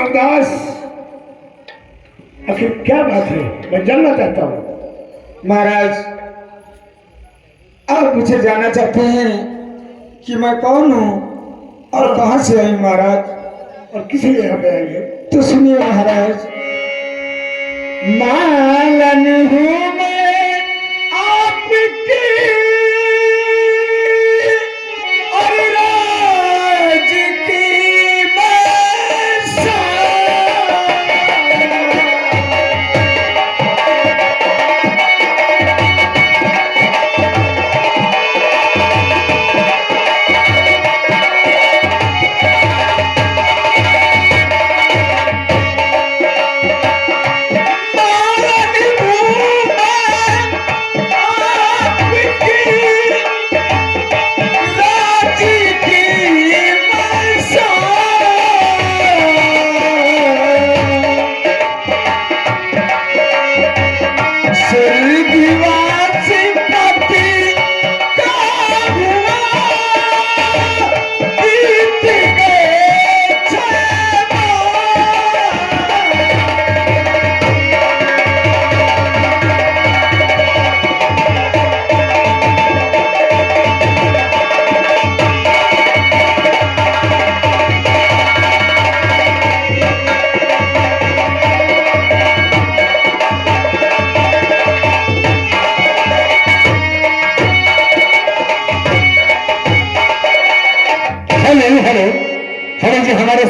रामदास, आखिर क्या बात है? मैं जानना चाहता हूँ। महाराज, आप मुझे जानना चाहते हैं कि मैं कौन हूँ और कहाँ से आई महाराज, और किस लिए यहाँ पे आई है? तो सुनिए महाराज। मालन हूँ मैं आपकी और राज की मैं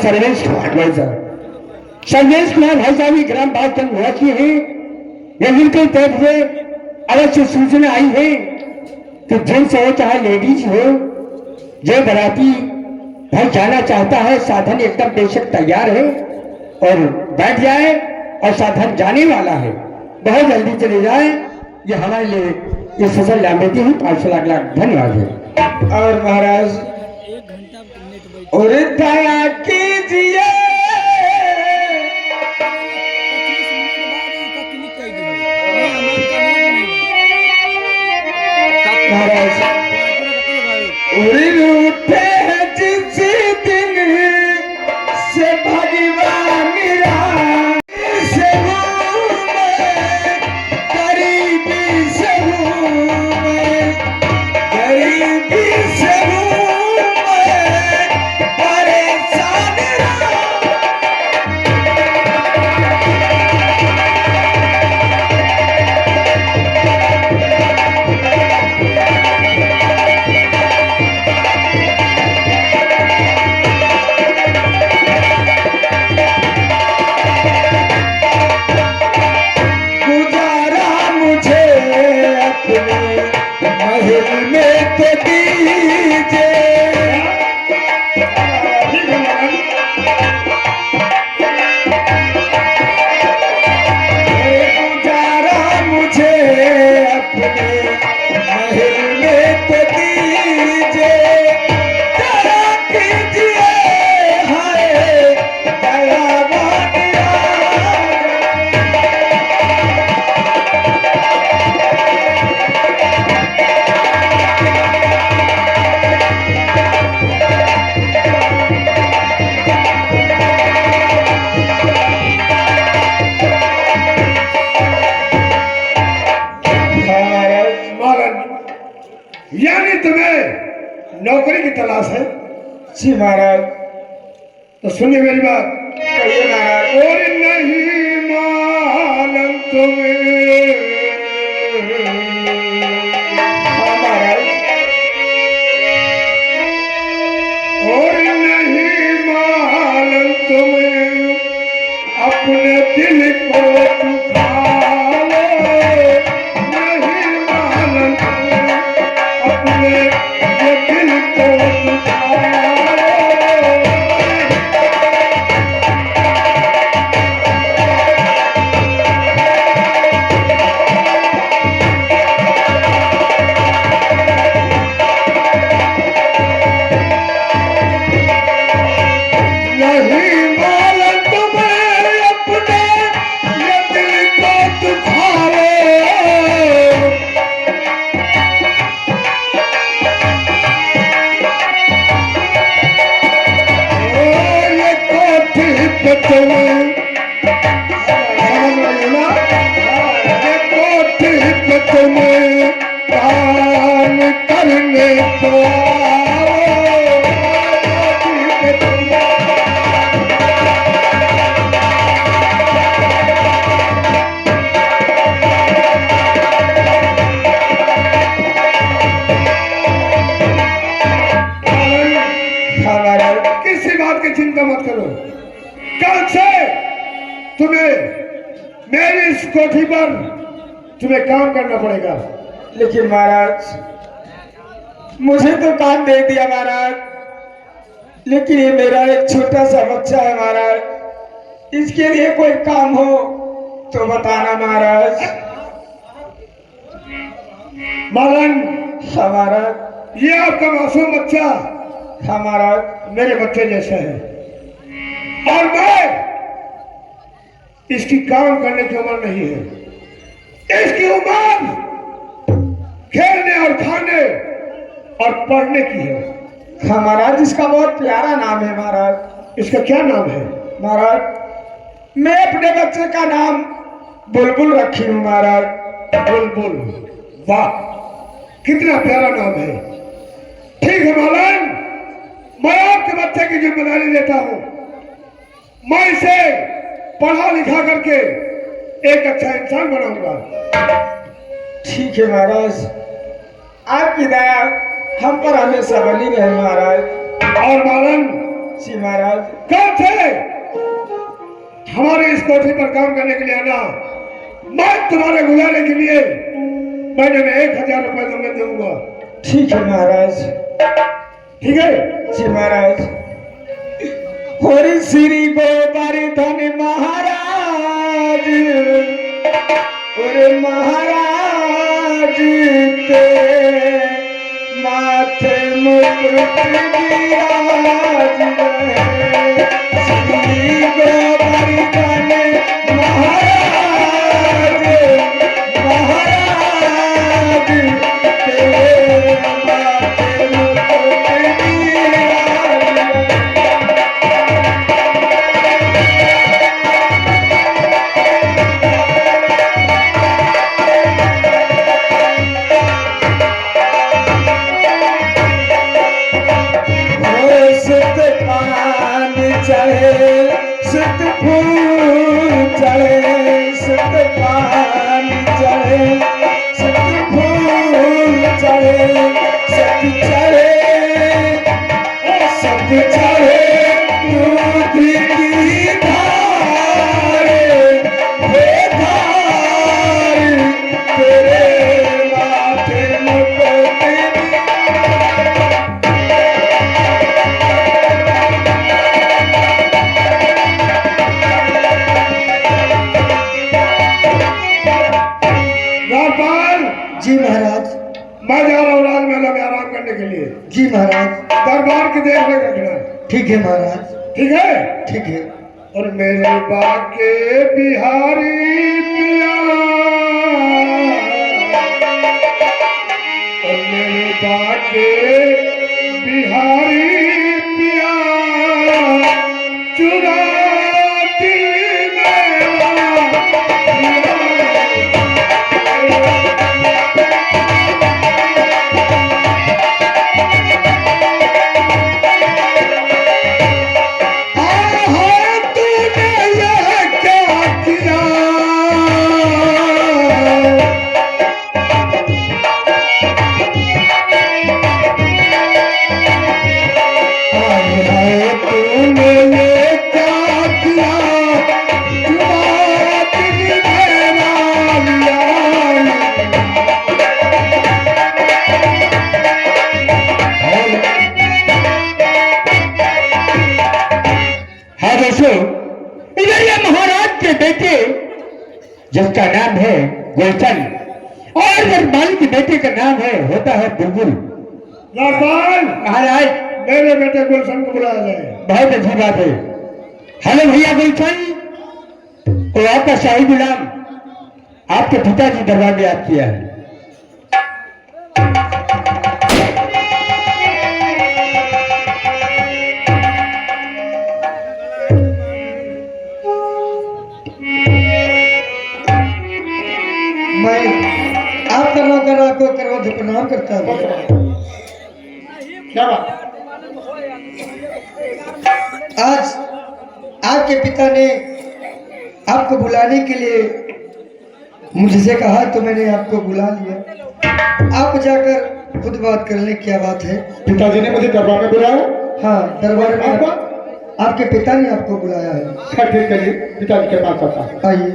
सर्वेश एडवाइजर सर्वेश कुमार भाई साहब ग्राम बागचंद निवासी हैं। यह बिल्कुल तय हुए अवश्य सूचना आई है कि जेंट्स हो चाहे लेडीज हो, जो बराती भाई जाना चाहता है, साधन एकदम बेशक तैयार है और बैठ जाए और साधन जाने वाला है, बहुत जल्दी चले जाए। ये हमारे लिए ये सजल लामेती है। 5 लाख लाख धन्यवाद है। और महाराज, और दया कीजिए महाराज, और रूठे हैं जिस दिन से भगवान राम से हूँ मैं, गरीबी से हूँ मैं, गरीबी से हूँ मैं, परेशान राम। गुजारा मुझे अपने महल में तो दीजिए, गुजारा मुझे अपने महल में तो दीजिए, दया कीजिए हाय दयावान राम। मालन, यानी तुम्हें नौकरी की तलाश है? जी महाराज। तो सुनिए मेरी बात। कहिए महाराज। और नहीं मालन तुम्हें, हाँ महाराज। और नहीं मालन तुम्हें, अपने दिल को दुखा लो। नहीं मालन तुम्हें, अपने ये दिल को दुखा लो। नहीं मालन तुम्हें, अपने ये पे तुम समझ रहे हो ना? ये कोठी पे तुम काम करने को आओ, कोठी पे तुम हाँ महाराज। किसी बात की चिंता मत करो। कल से तुम्हें मेरी इस कोठी पर तुम्हें काम करना पड़ेगा। लेकिन महाराज मुझे तो काम दे दिया महाराज, लेकिन ये मेरा एक छोटा सा बच्चा है महाराज, इसके लिए कोई काम हो तो बताना महाराज। मालन, हाँ महाराज। ये आपका मासूम बच्चा हाँ महाराज। मेरे बच्चे जैसा है और मैं इसकी काम करने की उम्र नहीं है। इसकी उम्र खेलने और खाने और पढ़ने की है। हाँ महाराज, इसका बहुत प्यारा नाम है महाराज। इसका क्या नाम है? महाराज मैं अपने बच्चे का नाम बुलबुल रखी हूँ महाराज। बुलबुल, वाह कितना प्यारा नाम है। ठीक है मालन, मैं आपके बच्चे की जिम्मेदारी लेता हूँ। मैं इसे पढ़ा लिखा करके एक अच्छा इंसान बनाऊंगा। ठीक है महाराज, आपकी दया हम पर हमेशा बनी रहे महाराज। और मालन, जी महाराज। कल से हमारे इस कोठी पर काम करने के लिए आना। मैं तुम्हारे गुजारे के लिए महीने में 1000 रुपए तुम्हें दूंगा। ठीक है महाराज। ठीक है? जी महाराज। होरी श्री गोवर्धन महाराज, और महाराज के माथे मुकुट विराज रहे। श्री गोवर्धन महाराज, महाराज के माथे मुकुट विराज रहे। सुत पान चढ़े, सुत फूल चढ़े, सुत पान चढ़े, सुत फूल चढ़े, सत चढ़े, सत चढ़े दूध की धार, हे धार तेरे माथे मुकुट। राजपाल, जी महाराज। मैं जा रहा हूँ राजमहल में आराम करने के लिए। जी महाराज। दरबार की देख रेख रखना। ठीक है महाराज। ठीक है? ठीक है। और मेरे बाके बिहारी पिया, और मेरे बाके बिहारी पिया, चुरा दिल मेरा पिया। इधर ये महाराज के बेटे जिसका नाम है गुलशन, और बरमाली के बेटे का नाम है होता है बुलबुल। राजपाल, महाराज मेरे बेटे गुलशन को बुलाया जाए। बहुत अच्छी बात है। हेलो भैया गुलशन, तो आपका शाही गुलाम आपके पिताजी दरबार में याद किया है। प्रणाम करता हूँ। क्या बात? आज आपके पिता ने आपको बुलाने के लिए मुझसे कहा तो मैंने आपको बुला लिया। आप जाकर खुद बात कर ले, क्या बात है? पिताजी ने मुझे दरबार में बुलाया। हाँ, दरबार में आपको? आपके पिता ने आपको बुलाया है। अच्छा ठीक है जी, पिताजी के पास आता है। आइए।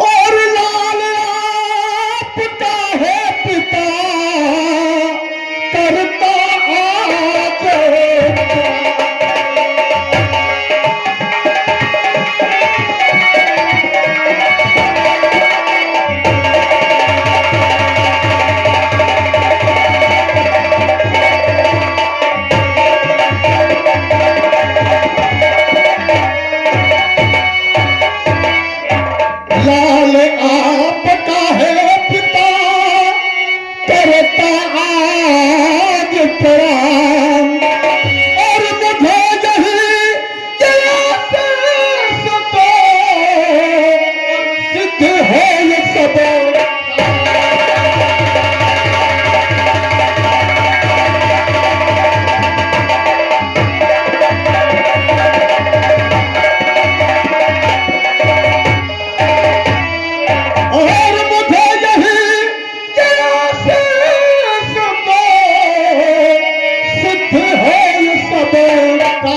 और लाल आपका है पिता करता आज लाल आपका है पिता करता आज प्रणाम और मुझे यही आशीष दो, सिद्ध है ये सब। और मुझे यही आशीष दो, सिद्ध है ये सब का।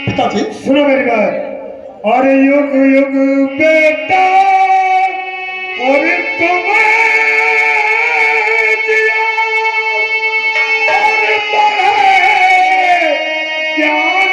पिताजी सुनो मेरी बात। और युग युग बेटा और तुम्हें दिया और बढ़े ज्ञान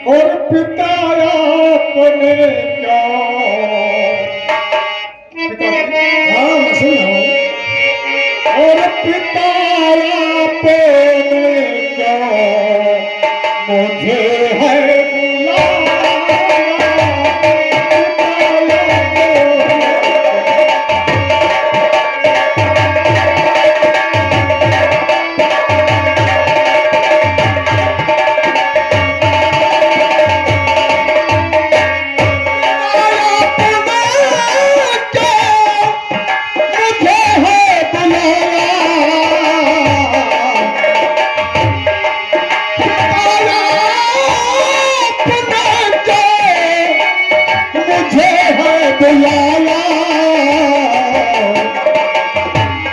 और पिता आपने क्या हाँ, मैं सुन रहा हूँ। और पिता आपने क्या मुझे है बुलाया। बुलाया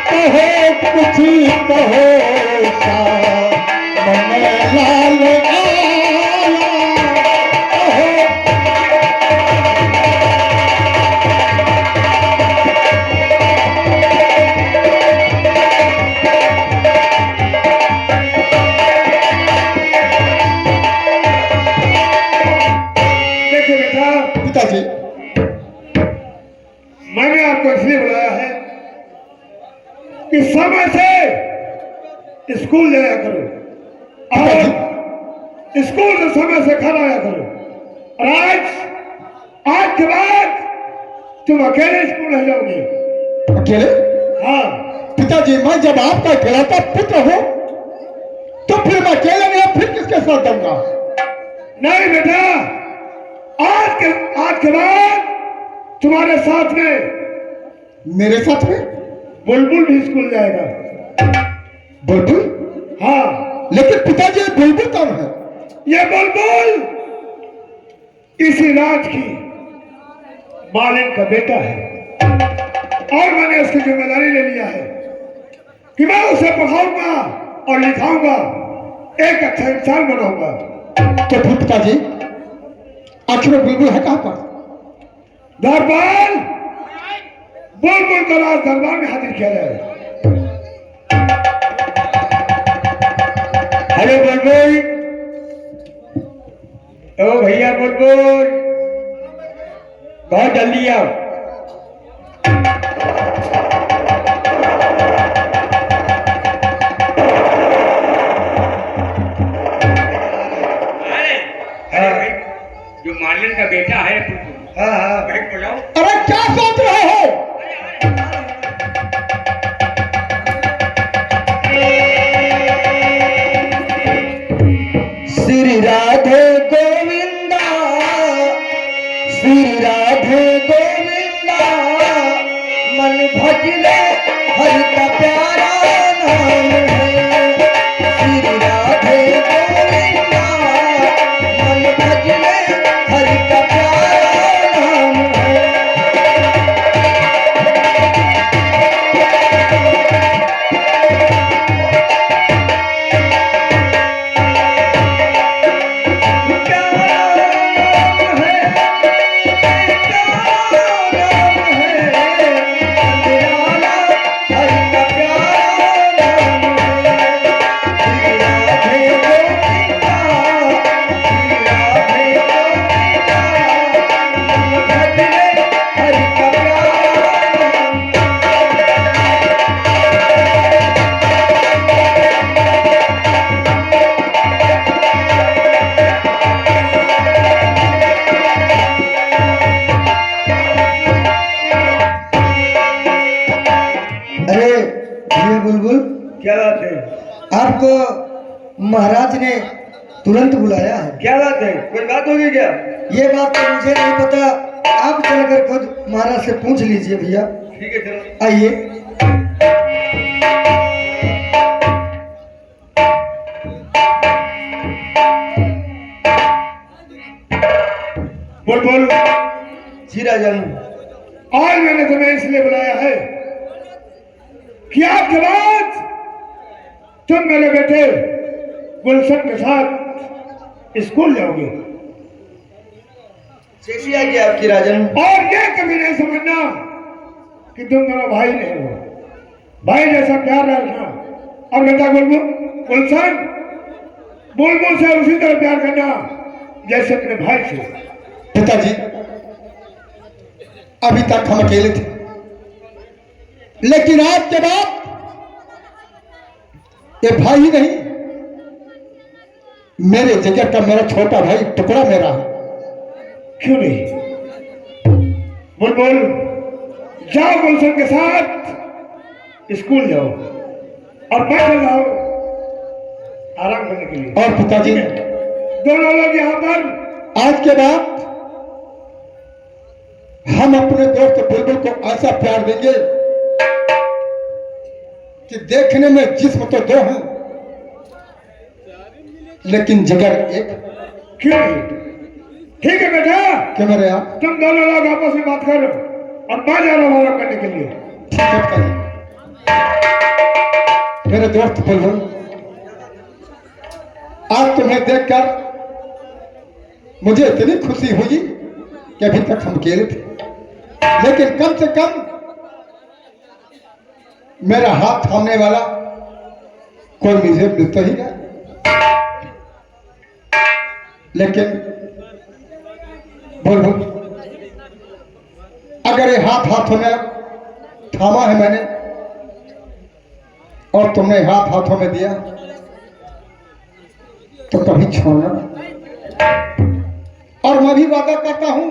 कहो कुछ कहो सा मन लाल आया कहो। पिताजी। मैंने आपको इसलिए बुलाया है कि समय से स्कूल जाया करो और स्कूल से समय से घर आया करो। और आज के बाद तुम अकेले स्कूल नहीं जाओगे। अकेले? हाँ पिताजी, मैं जब आपका इकलौता पुत्र हूं तो फिर मैं अकेले नहीं, फिर किसके साथ जाऊंगा? नहीं बेटा, आज के बाद तुम्हारे साथ में मेरे साथ में बुलबुल भी स्कूल जाएगा। बुलबुल? हाँ। लेकिन पिताजी, ये बुलबुल कौन है? ये बुलबुल इसी राज की मालिक का बेटा है और मैंने उसकी जिम्मेदारी ले लिया है कि मैं उसे पढ़ाऊंगा और लिखाऊंगा, एक अच्छा इंसान बनाऊंगा। तो फिर पिताजी, आखिर बुलबुल है कहां पर? दरबार, बुलबुल को राज दरबार में हाजिर किया जाए। हेलो बुलबुल, ओ भैया बुलबुल, बहुत जल्दी आओ। अरे भाई, जो मालिन का बेटा है बुलबुल। हाँ हाँ भाई बुलाओ। अरे क्या सोच रहे हो? श्री राधे गोविंदा, श्री राधे गोविंदा, मन भजले हरि का प्यारा नाम है। श्री राधे गोविंदा, मन भजले हरि का प्यारा नाम है। बुलबुल, क्या बात है? आपको महाराज ने तुरंत बुलाया है। क्या बात है? कोई बात होगी क्या? ये बात तो मुझे नहीं पता, आप चलकर खुद महाराज से पूछ लीजिए भैया। ठीक है चलो। आइए। बुलबुल, जी राजन। आज मैंने तुम्हें इसलिए बुलाया है कि आज के बाद तुम मेरे बेटे गुलशन के साथ स्कूल जाओगे। जैसी आगे आपकी राजन। और ये कभी नहीं समझना कि तुम दोनों भाई नहीं हो, भाई जैसा प्यार रखना। और बेटा गुलशन, बुलबुल से उसी तरह प्यार करना जैसे अपने भाई से। पिताजी, अभी तक हम अकेले थे, लेकिन आज के बाद ये भाई ही नहीं, मेरे जिगर का मेरा छोटा भाई, टुकड़ा मेरा है। क्यों नहीं? बुलबुल, जाओ गुलशन के साथ स्कूल जाओ और बैठ जाओ आराम करने के लिए। और पिताजी, दोनों लोग यहाँ पर आज के बाद हम अपने दोस्त बुलबुल को ऐसा प्यार देंगे कि देखने में जिस्म तो दो हैं, लेकिन जिगर एक। क्यों नहीं? ठीक है बेटा, क्यों मेरे आप? तुम दोनों लोग आपस में बात करो और मैं जा रहा हूँ आराम करने के लिए। ठीक है पिताजी। मेरे दोस्त बुलबुल, आज तुम्हें देखकर मुझे इतनी खुशी हुई कि अभी तक हम अकेले थे, लेकिन कम से कम मेरा हाथ थामने वाला कोई मुझे मिलता ही नहीं। लेकिन बुलबुल, हाथों में थामा है मैंने और तुमने हाथ हाथों में दिया तो कभी छोड़ना नहीं। और मैं भी वादा करता हूं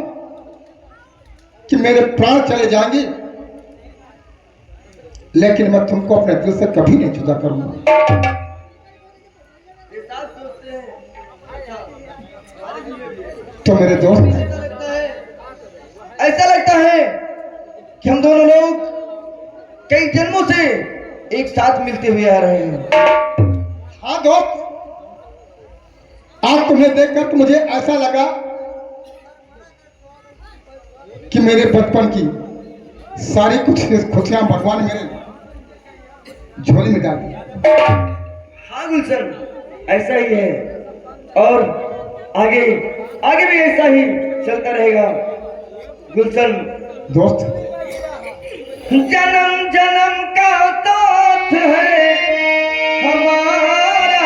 कि मेरे प्राण चले जाएंगे लेकिन मैं तुमको अपने दिल से कभी नहीं जुदा करूंगा। तो मेरे दोस्त, ऐसा लगता है कि हम दोनों लोग कई जन्मों से एक साथ मिलते हुए आ रहे हैं। हाँ दोस्त, आज तुम्हें देखकर तो मुझे ऐसा लगा कि मेरे बचपन की सारी कुछ खुशियां भगवान मेरे झोली में डाल दी। हाँ गुलशन, ऐसा ही है और आगे आगे भी ऐसा ही चलता रहेगा गुलशन। दोस्त, जन्म जन्म का साथ है हमारा तुम्हारा,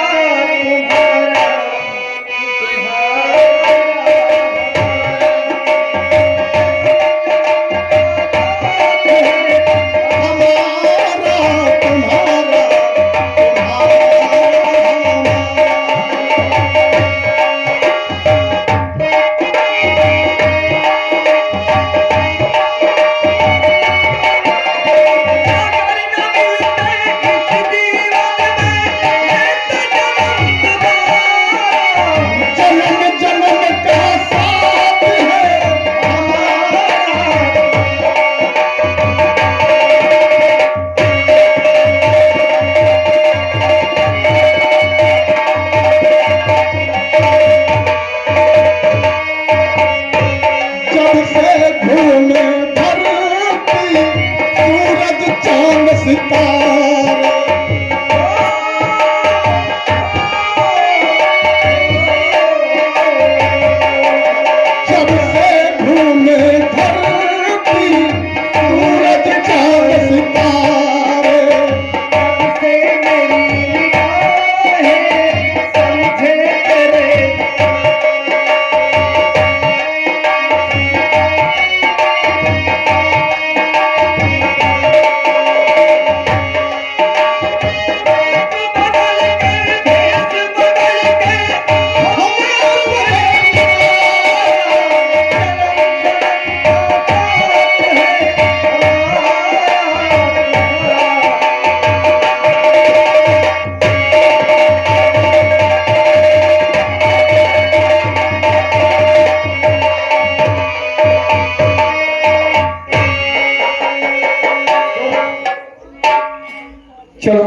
चलो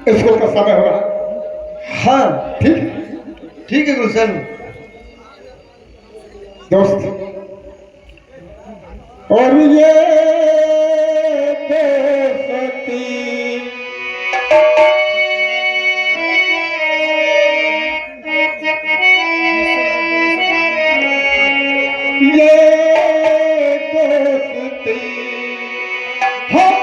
स्कूल का समय हो रहा है। हाँ ठीक है गुलशन। दोस्त, और ये दोस्ती हम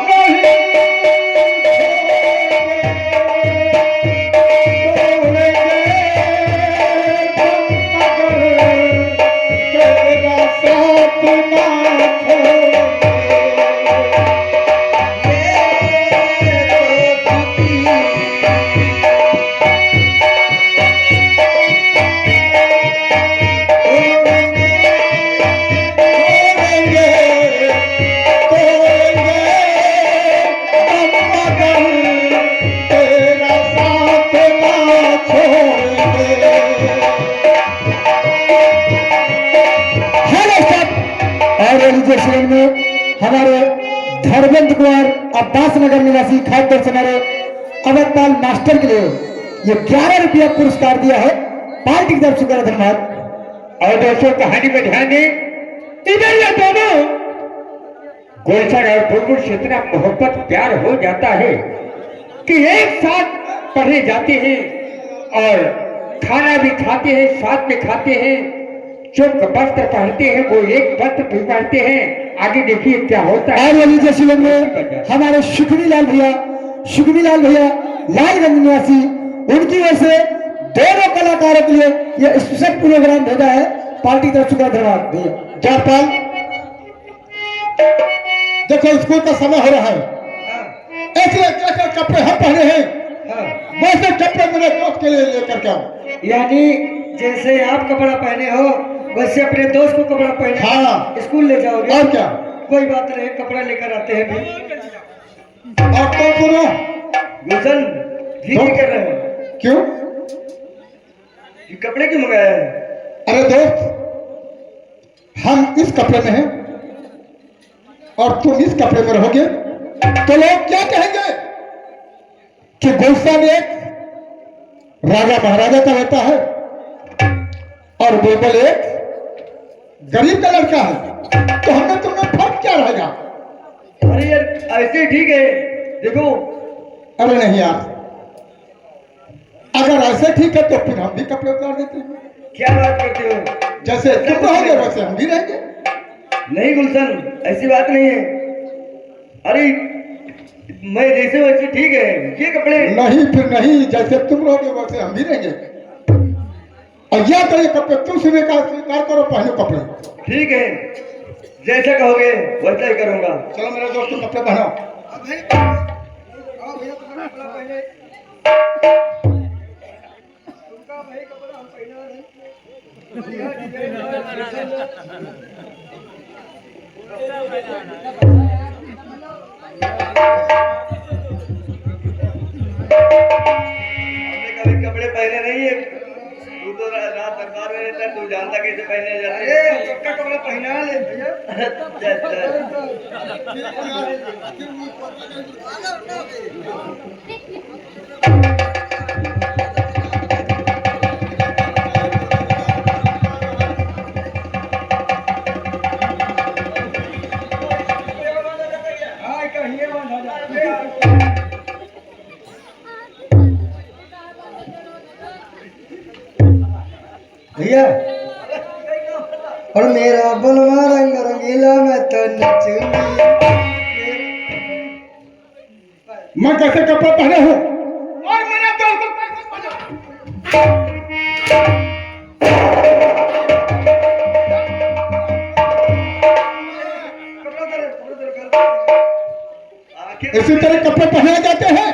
नहीं श्रेणी में हमारे धर्मेंद्र कुमार अब्बास नगर निवासी खाद्य हमारे अमरपाल मास्टर के लिए ये 11 रुपया पुरस्कार दिया है। पार्टी की तरफ से करा धन्यवाद। और दोस्तों, कहानी में ध्यान दें, इधर ये दोनों गुलशन और बुलबुल से इतना मोहब्बत प्यार हो जाता है कि एक साथ पढ़ने जाते हैं और खाना भी खाते हैं, साथ में खाते हैं, जो वस्त्र पहनते हैं वो एक वस्त्र भी पहनते हैं। आगे देखिए क्या होता है। और लीजिए शिविर में हमारे सुखवी लाल भैया लालगंज निवासी, उनकी वजह से दोनों कलाकारों के लिए यह स्पेशल प्रोग्राम भेजा है। पार्टी की तरफ से धन्यवाद भैया। जयपाल देखो स्कूल का समय हो रहा है, हाँ, इसलिए क्या कपड़े हम पहने हैं हाँ। वैसे कपड़े मेरे दोस्त के लिए लेकर के आओ। यानी जैसे आप कपड़ा पहने हो वैसे अपने दोस्त को कपड़ा पहने हाँ। स्कूल ले जाओगे? और क्या? कोई बात नहीं, कपड़ा लेकर आते हैं भी। और तो सुनो, गुलशन ठीक तो- नहीं कर रहे हो? क्यों? ये कपड़े क्यों मंगाया है? अरे दोस्त, हम इस कपड़े में हैं और तुम इस कपड़े में रहोगे तो लोग क्या कहेंगे कि गुलशन एक राजा महाराजा का बेटा है और बिल्कुल एक गरीब का लड़का है, तो हमें तुम्हें फर्क क्या रहेगा? अरे यार ऐसे ठीक है, देखो। अरे नहीं यार, अगर ऐसे ठीक है तो फिर हम भी कपड़े उतार देते हैं। क्या बात करते हो? जैसे तुम रहोगे वैसे हम भी रहेंगे। नहीं गुलशन, ऐसी बात नहीं है। अरे मैं जैसे वैसे ठीक है, ये कपड़े नहीं फिर नहीं, जैसे तुम रहोगे वैसे हम भी रहेंगे। और या तो ये कपड़े तुम स्वीकार करो, पहनो कपड़े। ठीक है, जैसा कहोगे वैसा ही करूंगा। चलो मेरे दोस्त तुम कपड़े पहनो। हमने कभी कपड़े पहने नहीं है। तू तो रात दरबार में रहता है, तू जानता कैसे पहने जाते हैं। चक्का कपड़ा पहना ले भैया। भैया और मेरा बनवा रंग रंगीला मैं तो नचूंगी। मैं कैसे कपड़े पहने हूँ और मेरे दोस्त को कैसे पहना? इसी तरह कपड़े पहनाए जाते हैं।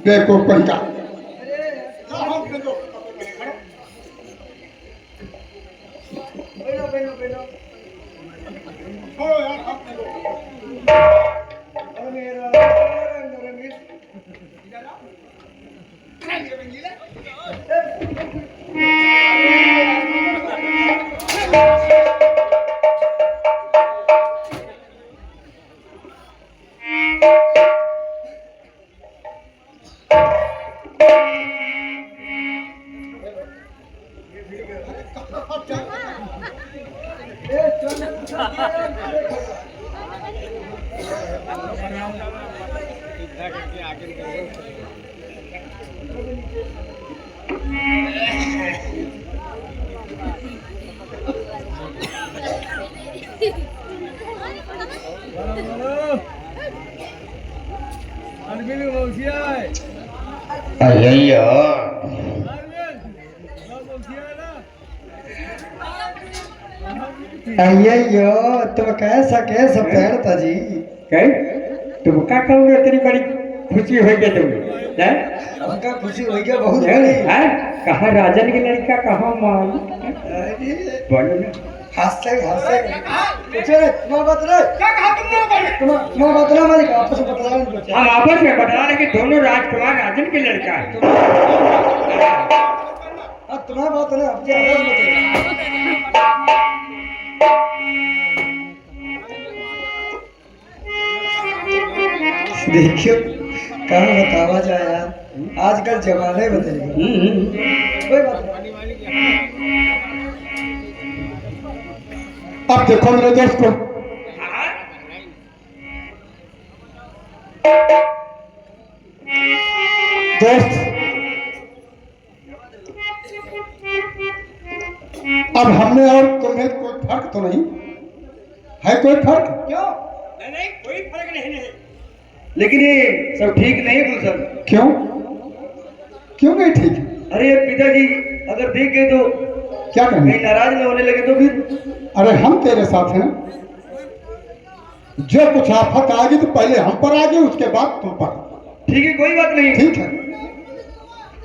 देखो कोई का अय्या अయ్యయ్యో तुम कैसा कैसा पहनता जी? कहे तुम का कहूँगे तेरी बड़ी खुशी हो गई तुम हैं? हमका खुशी हो गया बहुत हैं? बड़ी। हैं? कहाँ राजन की लड़का कहाँ माल अरे, बोलो ना। हंसते हंसते कुछ नहीं, तुम्हारा बात नहीं, क्या कहा तुमने? तुम्हारा बात ना मालिक, आपस में बतला नहीं कुछ। हम आपस में बता रहे कि दोनों राजकुमार राजन के लड़का है। अब तुम्हारा बात ना, अब आपस में बतला। देखियो कहाँ बतावा जाए यार, आजकल जमाने बदल गए। कोई बात नहीं। अब देखो मेरे दोस्त को, दोस्त अब हमें और तुम्हें कोई फर्क तो नहीं है? कोई फर्क? क्यों? नहीं कोई फर्क नहीं। लेकिन ये सब ठीक नहीं गुलशन। क्यों? क्यों नहीं ठीक? अरे पिताजी अगर देख गए तो क्या करना? कहीं नाराज न होने लगे तो फिर अरे हम तेरे साथ हैं। जो कुछ आफत आएगी तो पहले हम पर आगे, उसके बाद तुम पर। ठीक है, कोई बात नहीं। ठीक है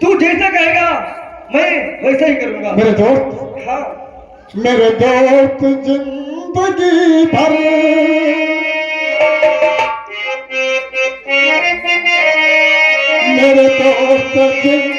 तू जैसा कहेगा मैं वैसा ही करूंगा। मेरे दोस्त। हाँ। मेरे दोस्त जिंदगी भर मेरे दोस्त जिंदगी